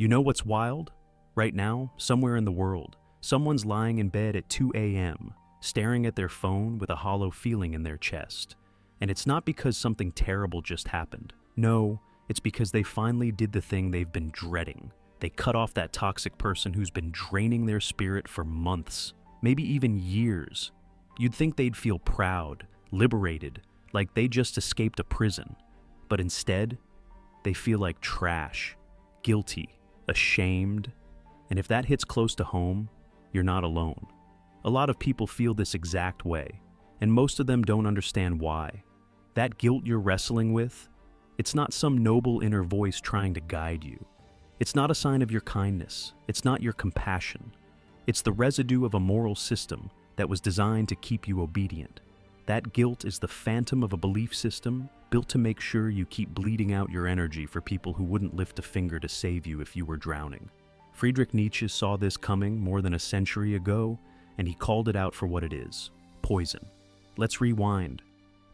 You know what's wild? Right now, somewhere in the world, someone's lying in bed at 2 a.m., staring at their phone with a hollow feeling in their chest. And it's not because something terrible just happened. No, it's because they finally did the thing they've been dreading. They cut off that toxic person who's been draining their spirit for months, maybe even years. You'd think they'd feel proud, liberated, like they just escaped a prison. But instead, they feel like trash, guilty, ashamed. And if that hits close to home, you're not alone. A lot of people feel this exact way, and most of them don't understand why. That guilt you're wrestling with, it's not some noble inner voice trying to guide you. It's not a sign of your kindness. It's not your compassion. It's the residue of a moral system that was designed to keep you obedient. That guilt is the phantom of a belief system built to make sure you keep bleeding out your energy for people who wouldn't lift a finger to save you if you were drowning. Friedrich Nietzsche saw this coming more than a century ago, and he called it out for what it is: poison. Let's rewind.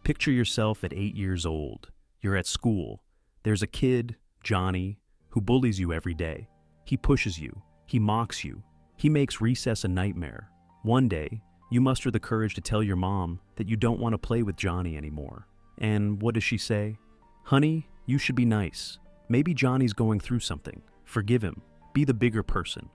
Picture yourself at 8 years old. You're at school. There's a kid, Johnny, who bullies you every day. He pushes you. He mocks you. He makes recess a nightmare. One day, you muster the courage to tell your mom that you don't want to play with Johnny anymore. And what does she say? Honey, you should be nice. Maybe Johnny's going through something. Forgive him. Be the bigger person.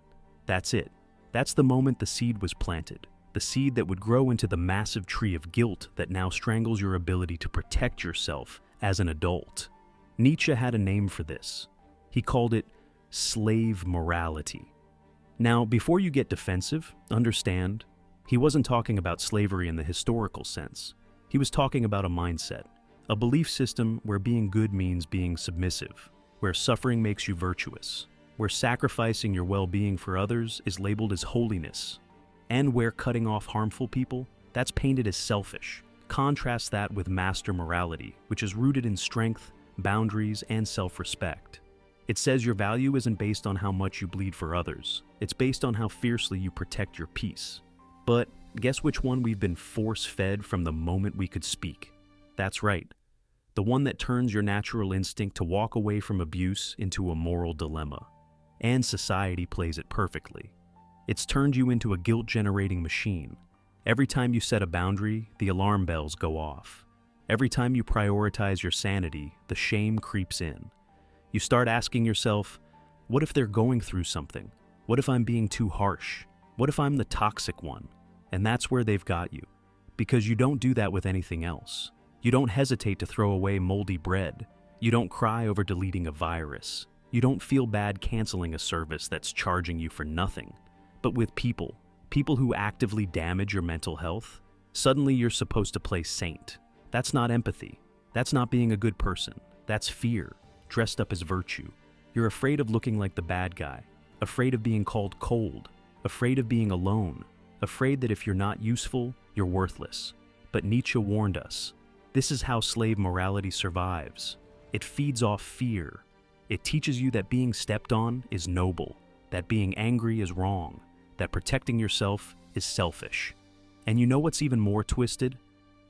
That's it. That's the moment the seed was planted. The seed that would grow into the massive tree of guilt that now strangles your ability to protect yourself as an adult. Nietzsche had a name for this. He called it slave morality. Now, before you get defensive, understand, he wasn't talking about slavery in the historical sense. He was talking about a mindset, a belief system where being good means being submissive, where suffering makes you virtuous, where sacrificing your well-being for others is labeled as holiness, and where cutting off harmful people, that's painted as selfish. Contrast that with master morality, which is rooted in strength, boundaries, and self-respect. It says your value isn't based on how much you bleed for others. It's based on how fiercely you protect your peace. But guess which one we've been force-fed from the moment we could speak? That's right. The one that turns your natural instinct to walk away from abuse into a moral dilemma. And society plays it perfectly. It's turned you into a guilt-generating machine. Every time you set a boundary, the alarm bells go off. Every time you prioritize your sanity, the shame creeps in. You start asking yourself, what if they're going through something? What if I'm being too harsh? What if I'm the toxic one? And that's where they've got you. Because you don't do that with anything else. You don't hesitate to throw away moldy bread. You don't cry over deleting a virus. You don't feel bad canceling a service that's charging you for nothing. But with people who actively damage your mental health, suddenly you're supposed to play saint. That's not empathy. That's not being a good person. That's fear, dressed up as virtue. You're afraid of looking like the bad guy, afraid of being called cold, afraid of being alone, afraid that if you're not useful, you're worthless. But Nietzsche warned us, this is how slave morality survives. It feeds off fear. It teaches you that being stepped on is noble, that being angry is wrong, that protecting yourself is selfish. And you know what's even more twisted?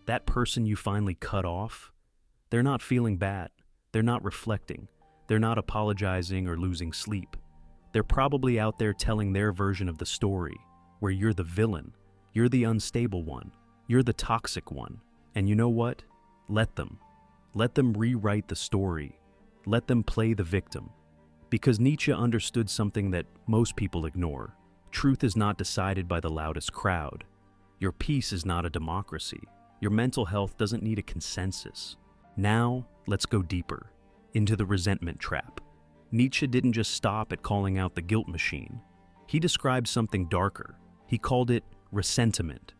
That person you finally cut off, they're not feeling bad. They're not reflecting. They're not apologizing or losing sleep. They're probably out there telling their version of the story, where you're the villain, you're the unstable one, you're the toxic one. And you know what? Let them. Let them rewrite the story. Let them play the victim. Because Nietzsche understood something that most people ignore. Truth is not decided by the loudest crowd. Your peace is not a democracy. Your mental health doesn't need a consensus. Now, let's go deeper, into the resentment trap. Nietzsche didn't just stop at calling out the guilt machine. He described something darker. He called it ressentiment,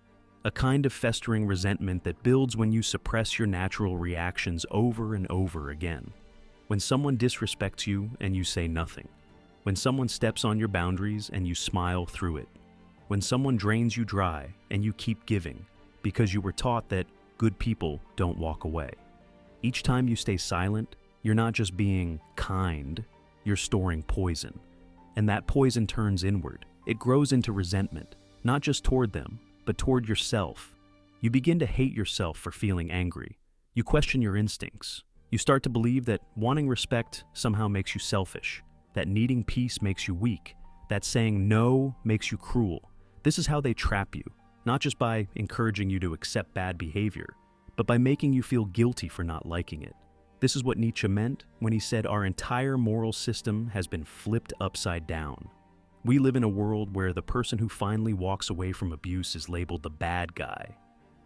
a kind of festering resentment that builds when you suppress your natural reactions over and over again. When someone disrespects you and you say nothing. When someone steps on your boundaries and you smile through it. When someone drains you dry and you keep giving because you were taught that good people don't walk away. Each time you stay silent, you're not just being kind, you're storing poison. And that poison turns inward. It grows into resentment, not just toward them, but toward yourself. You begin to hate yourself for feeling angry. You question your instincts. You start to believe that wanting respect somehow makes you selfish. that needing peace makes you weak, that saying no makes you cruel. This is how they trap you, not just by encouraging you to accept bad behavior, but by making you feel guilty for not liking it. This is what Nietzsche meant when he said our entire moral system has been flipped upside down. We live in a world where the person who finally walks away from abuse is labeled the bad guy,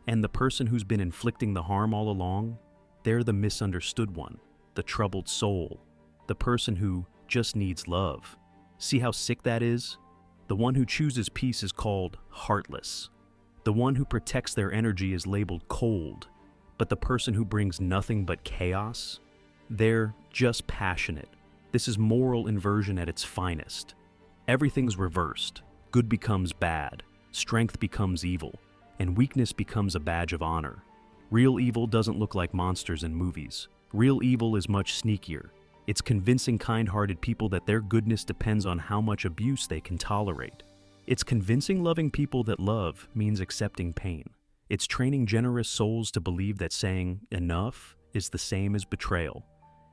and the person who's been inflicting the harm all along, they're the misunderstood one, the troubled soul, the person who just needs love. See how sick that is? The one who chooses peace is called heartless. The one who protects their energy is labeled cold, but the person who brings nothing but chaos, they're just passionate. This is moral inversion at its finest. Everything's reversed. Good becomes bad, strength becomes evil, and weakness becomes a badge of honor. Real evil doesn't look like monsters in movies. Real evil is much sneakier. It's convincing kind-hearted people that their goodness depends on how much abuse they can tolerate. It's convincing loving people that love means accepting pain. It's training generous souls to believe that saying enough is the same as betrayal,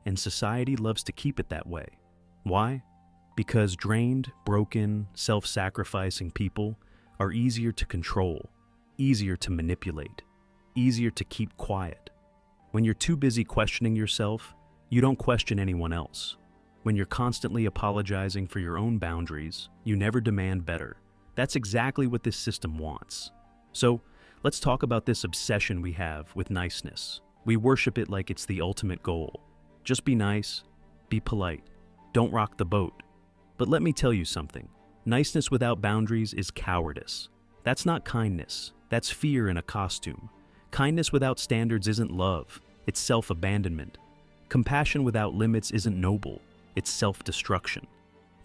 and society loves to keep it that way. Why? Because drained, broken, self-sacrificing people are easier to control, easier to manipulate, easier to keep quiet. When you're too busy questioning yourself, you don't question anyone else. When you're constantly apologizing for your own boundaries, you never demand better. That's exactly what this system wants. So, let's talk about this obsession we have with niceness. We worship it like it's the ultimate goal. Just be nice, be polite, don't rock the boat. But let me tell you something. Niceness without boundaries is cowardice. That's not kindness. That's fear in a costume. Kindness without standards isn't love. It's self-abandonment. Compassion without limits isn't noble. It's self-destruction.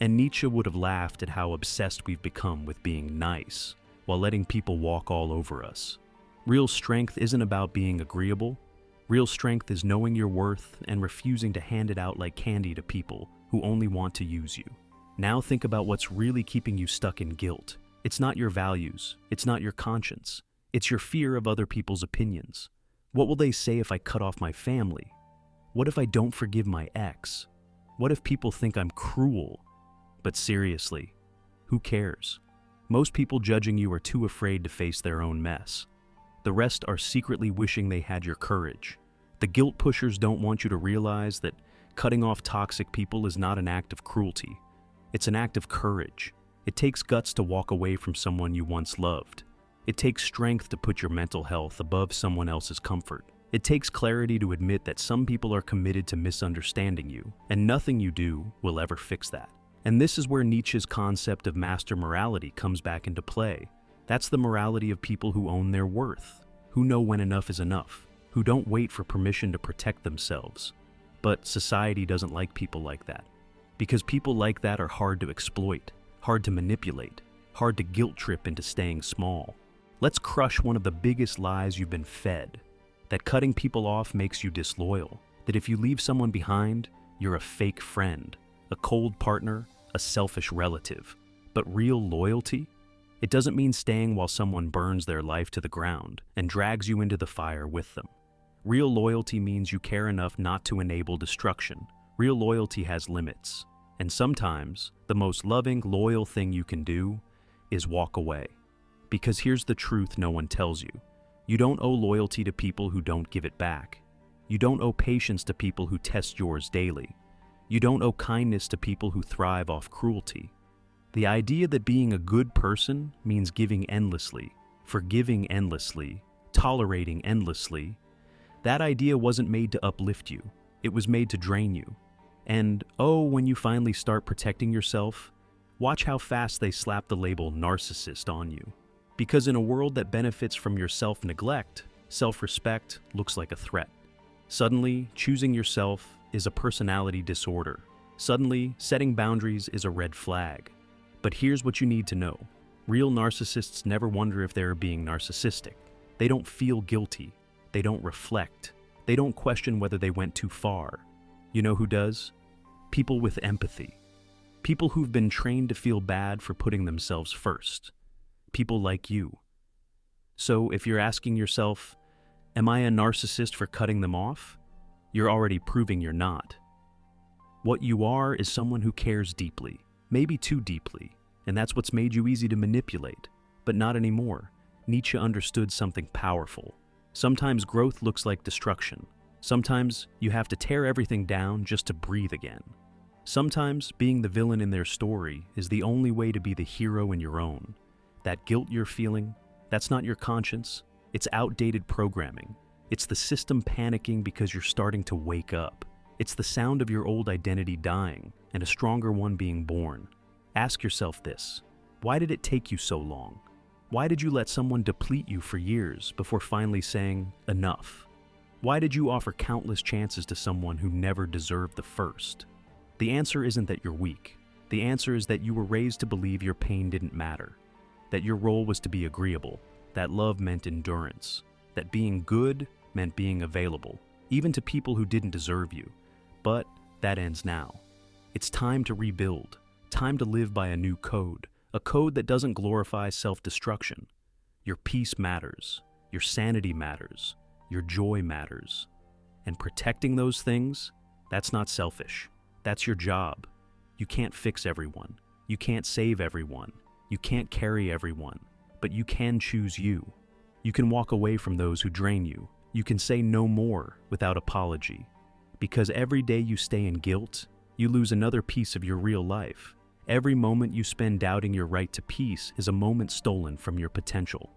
And Nietzsche would have laughed at how obsessed we've become with being nice, while letting people walk all over us. Real strength isn't about being agreeable. Real strength is knowing your worth and refusing to hand it out like candy to people who only want to use you. Now think about what's really keeping you stuck in guilt. It's not your values. It's not your conscience. It's your fear of other people's opinions. What will they say if I cut off my family? What if I don't forgive my ex? What if people think I'm cruel? But seriously, who cares? Most people judging you are too afraid to face their own mess. The rest are secretly wishing they had your courage. The guilt pushers don't want you to realize that cutting off toxic people is not an act of cruelty. It's an act of courage. It takes guts to walk away from someone you once loved. It takes strength to put your mental health above someone else's comfort. It takes clarity to admit that some people are committed to misunderstanding you, and nothing you do will ever fix that. And this is where Nietzsche's concept of master morality comes back into play. That's the morality of people who own their worth, who know when enough is enough, who don't wait for permission to protect themselves. But society doesn't like people like that. Because people like that are hard to exploit, hard to manipulate, hard to guilt trip into staying small. Let's crush one of the biggest lies you've been fed. That cutting people off makes you disloyal. That if you leave someone behind, you're a fake friend, a cold partner, a selfish relative. But real loyalty? It doesn't mean staying while someone burns their life to the ground and drags you into the fire with them. Real loyalty means you care enough not to enable destruction. Real loyalty has limits. And sometimes, the most loving, loyal thing you can do is walk away. Because here's the truth no one tells you. You don't owe loyalty to people who don't give it back. You don't owe patience to people who test yours daily. You don't owe kindness to people who thrive off cruelty. The idea that being a good person means giving endlessly, forgiving endlessly, tolerating endlessly, that idea wasn't made to uplift you. It was made to drain you. And when you finally start protecting yourself, watch how fast they slap the label narcissist on you. Because in a world that benefits from your self-neglect, self-respect looks like a threat. Suddenly, choosing yourself is a personality disorder. Suddenly, setting boundaries is a red flag. But here's what you need to know. Real narcissists never wonder if they're being narcissistic. They don't feel guilty. They don't reflect. They don't question whether they went too far. You know who does? People with empathy. People who've been trained to feel bad for putting themselves first. People like you. So if you're asking yourself, am I a narcissist for cutting them off? You're already proving you're not. What you are is someone who cares deeply, maybe too deeply, and that's what's made you easy to manipulate. But not anymore. Nietzsche understood something powerful. Sometimes growth looks like destruction. Sometimes you have to tear everything down just to breathe again. Sometimes being the villain in their story is the only way to be the hero in your own. That guilt you're feeling, that's not your conscience. It's outdated programming. It's the system panicking because you're starting to wake up. It's the sound of your old identity dying and a stronger one being born. Ask yourself this: why did it take you so long? Why did you let someone deplete you for years before finally saying, enough? Why did you offer countless chances to someone who never deserved the first? The answer isn't that you're weak. The answer is that you were raised to believe your pain didn't matter, that your role was to be agreeable, that love meant endurance, that being good meant being available, even to people who didn't deserve you. But that ends now. It's time to rebuild, time to live by a new code, a code that doesn't glorify self-destruction. Your peace matters, your sanity matters, your joy matters. And protecting those things, that's not selfish. That's your job. You can't fix everyone. You can't save everyone. You can't carry everyone. But you can choose you. You can walk away from those who drain you. You can say no more without apology. Because every day you stay in guilt, you lose another piece of your real life. Every moment you spend doubting your right to peace is a moment stolen from your potential.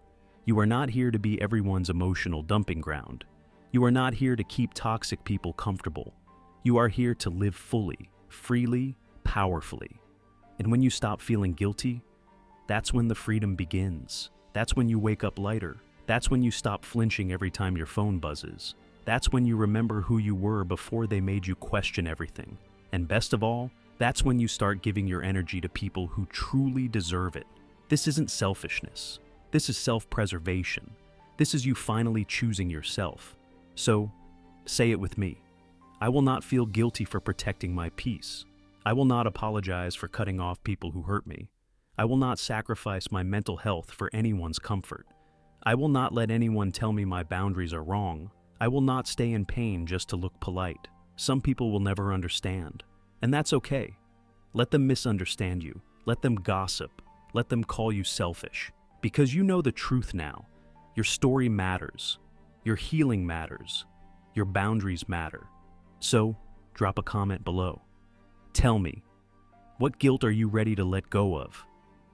You are not here to be everyone's emotional dumping ground. You are not here to keep toxic people comfortable. You are here to live fully, freely, powerfully. And when you stop feeling guilty, that's when the freedom begins. That's when you wake up lighter. That's when you stop flinching every time your phone buzzes. That's when you remember who you were before they made you question everything. And best of all, that's when you start giving your energy to people who truly deserve it. This isn't selfishness. This is self-preservation. This is you finally choosing yourself. So, say it with me. I will not feel guilty for protecting my peace. I will not apologize for cutting off people who hurt me. I will not sacrifice my mental health for anyone's comfort. I will not let anyone tell me my boundaries are wrong. I will not stay in pain just to look polite. Some people will never understand. And that's okay. Let them misunderstand you. Let them gossip. Let them call you selfish. Because you know the truth now. Your story matters. Your healing matters. Your boundaries matter. So, drop a comment below. Tell me, what guilt are you ready to let go of?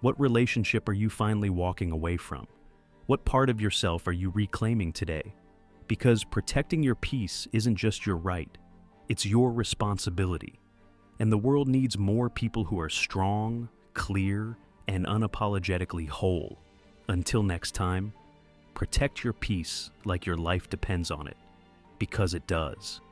What relationship are you finally walking away from? What part of yourself are you reclaiming today? Because protecting your peace isn't just your right, it's your responsibility. And the world needs more people who are strong, clear, and unapologetically whole. Until next time, protect your peace like your life depends on it, because it does.